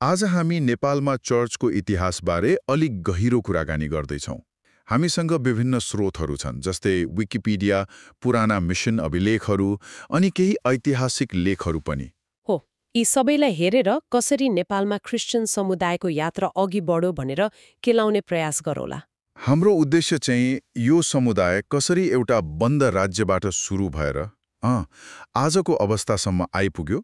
आज हामी नेपालमा चर्चको इतिहासबारे अलिक गहिरो कुराकानी गर्दैछौँ। हामीसँग विभिन्न स्रोतहरू छन्, जस्तै विकिपीडिया, पुराना मिसन अभिलेखहरू अनि केही ऐतिहासिक लेखहरू पनि। हो, यी सबैलाई हेरेर कसरी नेपालमा क्रिस्चियन समुदायको यात्रा अघि बढ्यो भनेर केलाउने प्रयास गरौँला। हाम्रो उद्देश्य चाहिँ यो समुदाय कसरी एउटा बन्द राज्यबाट सुरु भएर आजको अवस्थासम्म आइपुग्यो,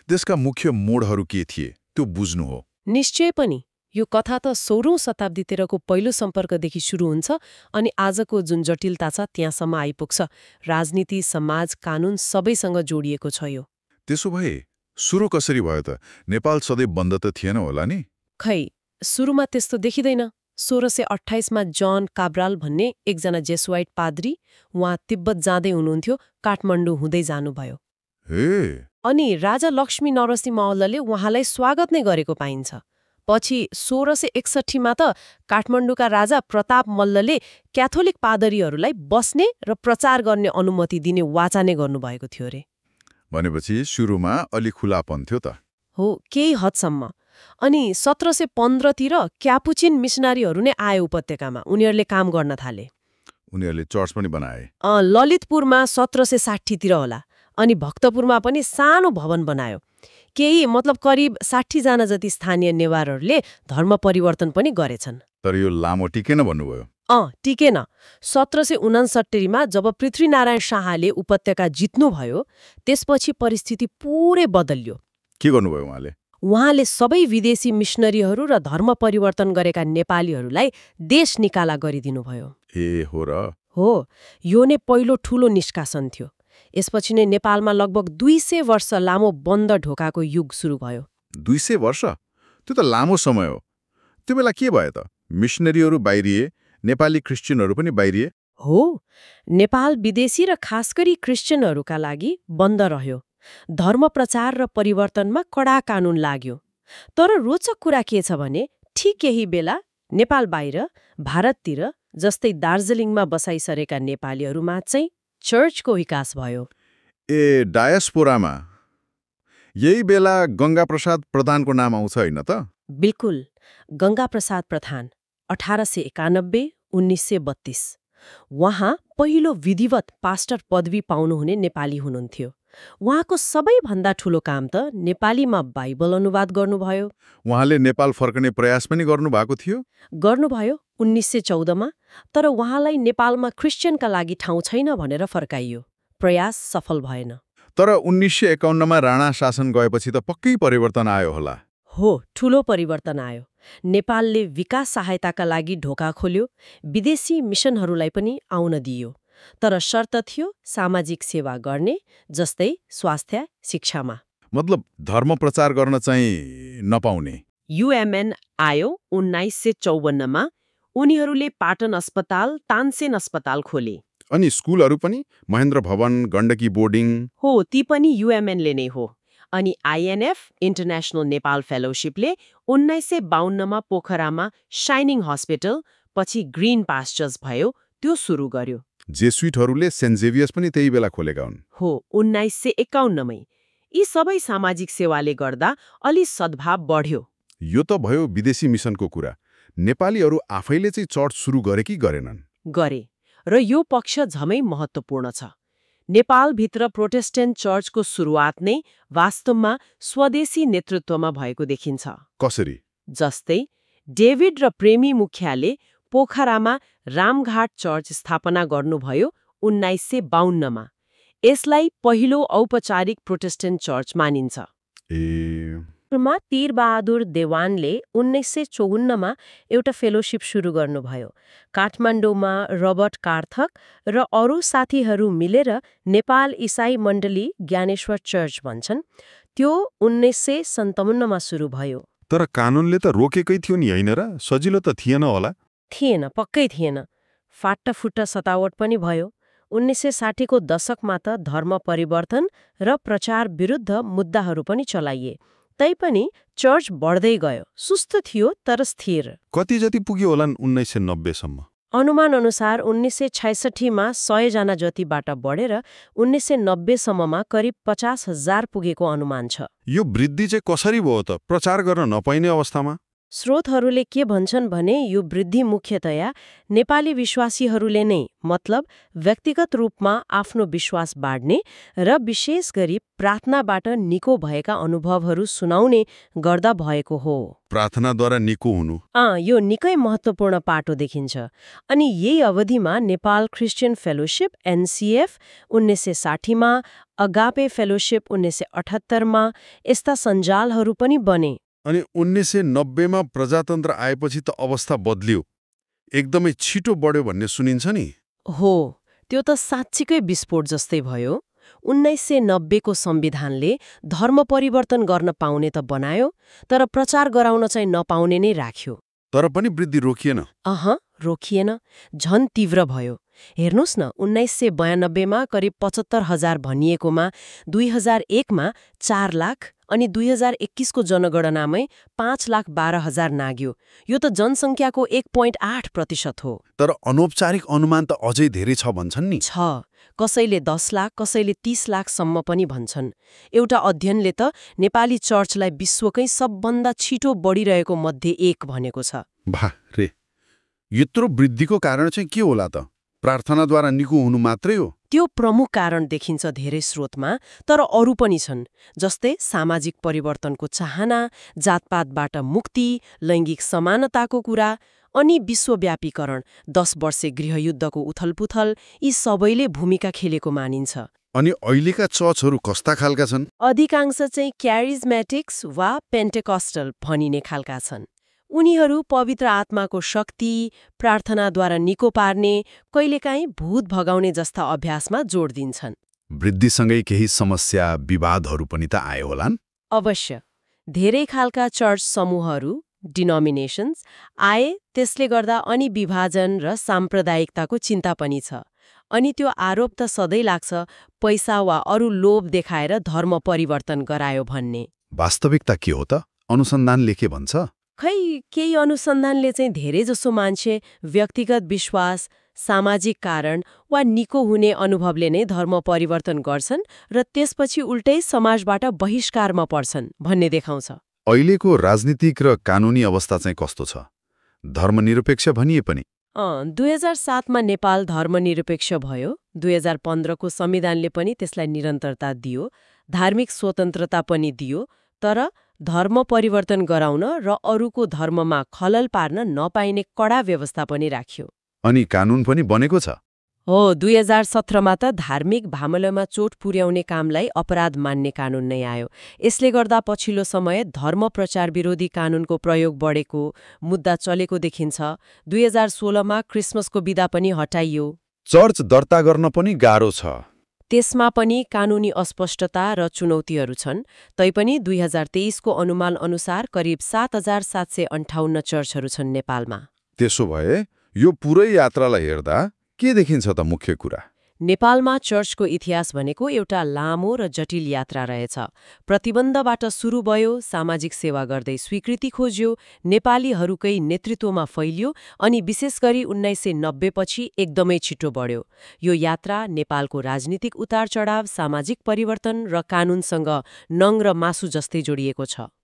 त्यसका मुख्य मोडहरू के थिए त्यो बुझ्नु हो। निश्चय पनि यो कथा त 16औं शताब्दीतिरको पहिलो सम्पर्कदेखि सुरु हुन्छ अनि आजको जुन जटिलता छ त्यहाँसम्म आइपुग्छ। राजनीति, समाज, कानून सबैसँग जोडिएको छ यो। त्यसो भए सुरु कसरी भयो त? नेपाल सधैँ बन्द त थिएन होला नि? खै, सुरुमा त्यस्तो देखिँदैन। 1628 मा जन काब्राल भन्ने एकजना जेसुवाइट पाद्री, उहाँ तिब्बत जाँदै हुनुहुन्थ्यो, काठमाडौँ हुँदै जानुभयो। हे, अनि राजा लक्ष्मी नरसिंह मल्लले उहाँलाई स्वागत नै गरेको पाइन्छ। पछि 1661 मा त काठमाडौँका राजा प्रताप मल्लले क्याथोलिक पादरीहरूलाई बस्ने र प्रचार गर्ने अनुमति दिने वाचा नै गर्नुभएको थियो रे। भनेपछि सुरुमा अलि खुलापन थियो त? हो, केही हदसम्म। अनि 1715 तिर क्यापुचिन मिसनरीहरू नै आए उपत्यकामा, उनीहरूले काम गर्न थाले। उनीहरूले चर्च पनि बनाए? ललितपुरमा 1760 तिर होला। अनि भक्तपुरमा पनि सानो भवन बनायो। केही मतलब करिब 60 जना जति स्थानीय नेवारहरूले धर्म परिवर्तन पनि गरेछन्। तर यो लामो टिकेन भन्नुभयो? टिकेन। 1769 मा जब पृथ्वीनारायण शाहले उपत्यका जित्नुभयो, त्यसपछि परिस्थिति पुरै बदल्यो। के गर्नुभयो उहाँले? उहाँले सबै विदेशी मिसनरीहरू र धर्म परिवर्तन गरेका नेपालीहरूलाई देश निकाला गरिदिनुभयो। ए हो र? हो, यो नै पहिलो ठूलो निष्कासन थियो। यसपछि नै नेपालमा लगभग 200 वर्ष लामो बन्द ढोकाको युग सुरु भयो। 200 वर्ष? त्यो त लामो समय हो। त्यो बेला के भयो त? मिसनरीहरू बाहिरिए, नेपाली क्रिस्चियनहरू पनि बाहिरिए? हो, नेपाल विदेशी र खास गरी क्रिस्चियनहरूका लागि बन्द रह्यो। धर्म प्रचार र परिवर्तनमा कडा कानून लाग्यो। तर रोचक कुरा के छ भने ठिक यही बेला नेपाल बाहिर भारततिर, जस्तै दार्जिलिङमा बसाइसरेका नेपालीहरूमा चाहिँ चर्चको विकास भयो। ए, डायस्पोरामा? यही बेला गङ्गाप्रसाद प्रधानको नाम आउँछ होइन त? बिल्कुल, गङ्गाप्रसाद प्रधान 1891-1932। उहाँ पहिलो विधिवत पास्टर पदवी पाउनुहुने नेपाली हुनुहुन्थ्यो। उहाँको सबैभन्दा ठूलो काम त नेपालीमा बाइबल अनुवाद गर्नुभयो। उहाँले नेपाल फर्कने प्रयास पनि गर्नुभएको थियो? गर्नुभयो 1914 मा, तर उहाँलाई नेपालमा क्रिस्चियनका लागि ठाउँ छैन भनेर फर्काइयो। प्रयास सफल भएन। तर 1951 मा राणा शासन गएपछि त पक्कै परिवर्तन आयो होला? हो, ठूलो परिवर्तन आयो। नेपालले विकास सहायताका लागि ढोका खोल्यो, विदेशी मिसनहरूलाई पनि आउन दियो। तर शर्त थियो सामाजिक सेवा गर्ने, जस्तै स्वास्थ्य, शिक्षामा। मतलब धर्म प्रचार गर्न चाहिँ नपाउने? युएमएन आयो 1954 मा। उनीहरूले पाटन अस्पताल, तानसेन अस्पताल खोले। अनि स्कुलहरू पनि? महेन्द्र भवन, गण्डकी बोर्डिङ? हो, ती पनि युएमएनले नै हो। अनि आइएनएफ, इन्टरनेसनल नेपाल फेलोशिपले 1952 मा पोखरामा शाइनिङ हस्पिटल, पछि ग्रीन पास्चर्स भयो, त्यो सुरु गर्यो। जेसुइटहरूले सेन्ट जेभियर्स पनि त्यही बेला खोलेका हुन्? हो, 1951 मै। यी सबै सामाजिक सेवाले गर्दा अलि सद्भाव बढ्यो। यो त भयो विदेशी मिसनको कुरा। नेपालीहरू आफैले चाहिँ चर्च सुरु गरे कि गरेनन्? गरे, र यो पक्ष झमै महत्त्वपूर्ण छ। नेपालभित्र प्रोटेस्टेन्ट चर्चको सुरुवात नै वास्तवमा स्वदेशी नेतृत्वमा भएको देखिन्छ। कसरी? जस्तै डेभिड र प्रेमी मुखियाले पोखरामा रामघाट चर्च स्थापना गर्नुभयो 1952 मा। यसलाई पहिलो औपचारिक प्रोटेस्टेन्ट चर्च मानिन्छ। तीरबहादुर देवानले 1954 मा एउटा फेलोशिप सुरु गर्नुभयो। काठमाडौँमा रबर्ट कार्थक र अरू साथीहरू मिलेर नेपाल इसाई मण्डली ज्ञानेश्वर चर्च भन्छन्, त्यो 1957 मा सुरु भयो। तर कानूनले त रोकेकै थियो नि, होइन र? सजिलो त थिएन होला? थिएन, पक्कै थिएन। फाटाफुट्टा सतावट पनि भयो। 1960 को दशकमा त धर्म परिवर्तन र प्रचार विरुद्ध मुद्दाहरू पनि चलाइए। तैपनि चर्च बढ्दै गयो। सुस्त थियो तर स्थिर। कति जति पुग्यो होलान् 1990 सम्म? अनुमान अनुसार 1966मा 100 जना जतिबाट बढेर 1990 सम्ममा करिब 50,000 पुगेको अनुमान छ। यो वृद्धि चाहिँ कसरी भयो त, प्रचार गर्न नपाइने अवस्थामा? स्रोतहरूले के भन्छन् भने यो वृद्धि मुख्यतया नेपाली विश्वासीहरूले नै, मतलब व्यक्तिगत रूपमा आफ्नो विश्वास बाँड्ने र विशेष गरी प्रार्थनाबाट निको भएका अनुभवहरू सुनाउने गर्दा भएको हो। प्रार्थनाद्वारा निको हुनु। यो निकै महत्त्वपूर्ण पाटो देखिन्छ। अनि यही अवधिमा नेपाल क्रिस्चियन फेलोशिप एनसीएफ 1960मा, अगापे फेलोशिप 1978मा यस्ता सञ्जालहरू पनि बने। अनि 1990मा प्रजातन्त्र आएपछि त अवस्था बदलियो, एकदमै छिटो बढ्यो भन्ने सुनिन्छ नि। हो, त्यो त साँच्चीकै विस्फोट जस्तै भयो। 1990को संविधानले धर्म परिवर्तन गर्न पाउने त बनायो, तर प्रचार गराउन चाहिँ नपाउने नै राख्यो। तर पनि वृद्धि रोकिएन। रोकिएन, झन तीव्र भयो। हेर्नुहोस् न, 1992मा करिब 75,000 भनिएकोमा 2001मा 4 लाख अनि 2021को जनगणनामै 5,12,000 नाग्यो। यो त जनसङ्ख्याको 1.8% हो। तर अनौपचारिक अनुमान त अझै धेरै छ भन्छन् नि। कसैले 10 लाख, कसैले 30 लाखसम्म पनि भन्छन्। एउटा अध्ययनले त नेपाली चर्चलाई विश्वकै सबभन्दा छिटो बढिरहेको मध्ये एक भनेको छ। वाह रे, यत्रो वृद्धिको कारण चाहिँ के होला त? प्रार्थनाद्वारा निको हुनु मात्रै हो? त्यो प्रमुख कारण देखिन्छ धेरै स्रोतमा, तर अरू पनि छन्, जस्तै सामाजिक परिवर्तनको चाहना, जातपातबाट मुक्ति, लैङ्गिक समानताको कुरा, अनि विश्वव्यापीकरण, 10 वर्षे गृहयुद्धको उथलपुथल, यी सबैले भूमिका खेलेको मानिन्छ। अनि अहिलेका चर्चहरू कस्ता खालका छन्? अधिकांश चाहिँ क्यारिजमेटिक्स वा पेन्टेकस्टल भनिने खालका छन्। उनीहरू पवित्र आत्माको शक्ति, प्रार्थनाद्वारा निको पार्ने, कहिलेकाहीँ भूत भगाउने जस्ता अभ्यासमा जोड दिन्छन्। वृद्धिसँगै केही समस्या, विवादहरू पनि त आए होलान्? अवश्य। धेरै खालका चर्च समूहहरू, डिनोमिनेशन्स आए, त्यसले गर्दा अनि विभाजन र साम्प्रदायिकताको चिन्ता पनि छ। अनि त्यो आरोप त सधैँ लाग्छ, पैसा वा अरू लोभ देखाएर धर्म परिवर्तन गरायो भन्ने। वास्तविकता के हो त? अनुसन्धानले के भन्छ? केही अनुसन्धानले चाहिँ धेरैजसो मान्छे व्यक्तिगत विश्वास, सामाजिक कारण वा निको हुने अनुभवले नै धर्म परिवर्तन गर्छन् र त्यसपछि उल्टै समाजबाट बहिष्कारमा पर्छन् भन्ने देखाउँछ। अहिलेको राजनीतिक र कानुनी अवस्था चाहिँ कस्तो छ? धर्मनिरपेक्ष भनिए पनि 2007मा नेपाल धर्मनिरपेक्ष भयो। 2015को संविधानले पनि त्यसलाई निरन्तरता दियो, धार्मिक स्वतन्त्रता पनि दियो, तर धर्म परिवर्तन गराउन र अरूको धर्ममा खलल पार्न नपाइने कडा व्यवस्था पनि राख्यो। अनि कानुन पनि बनेको छ? हो, 2017मा त धार्मिक भामलमा चोट पुर्याउने कामलाई अपराध मान्ने कानुन नै आयो। यसले गर्दा पछिल्लो समय धर्म प्रचार विरोधी कानुनको प्रयोग बढेको मुद्दा चलेको देखिन्छ। 2016मा क्रिसमसको बिदा पनि हटाइयो। चर्च दर्ता गर्न पनि गाह्रो छ। त्यसमा पनि कानुनी अस्पष्टता र चुनौतीहरू छन्। तैपनि 2023को अनुमान अनुसार करिब 7,758 चर्चहरू छन् नेपालमा। त्यसो भए यो पुरै यात्रालाई हेर्दा के देखिन्छ त मुख्य कुरा? नेपालमा चर्चको इतिहास भनेको एउटा लामो र जटिल यात्रा रहेछ। प्रतिबन्धबाट सुरु भयो, सामाजिक सेवा गर्दै स्वीकृति खोज्यो, नेपालीहरूकै नेतृत्वमा फैलियो अनि विशेष गरी 1990 पछि एकदमै छिटो बढ्यो। यो यात्रा नेपालको राजनीतिक उतार चढाव, सामाजिक परिवर्तन र कानुनसँग नङ र मासु जस्तै जोडिएको छ।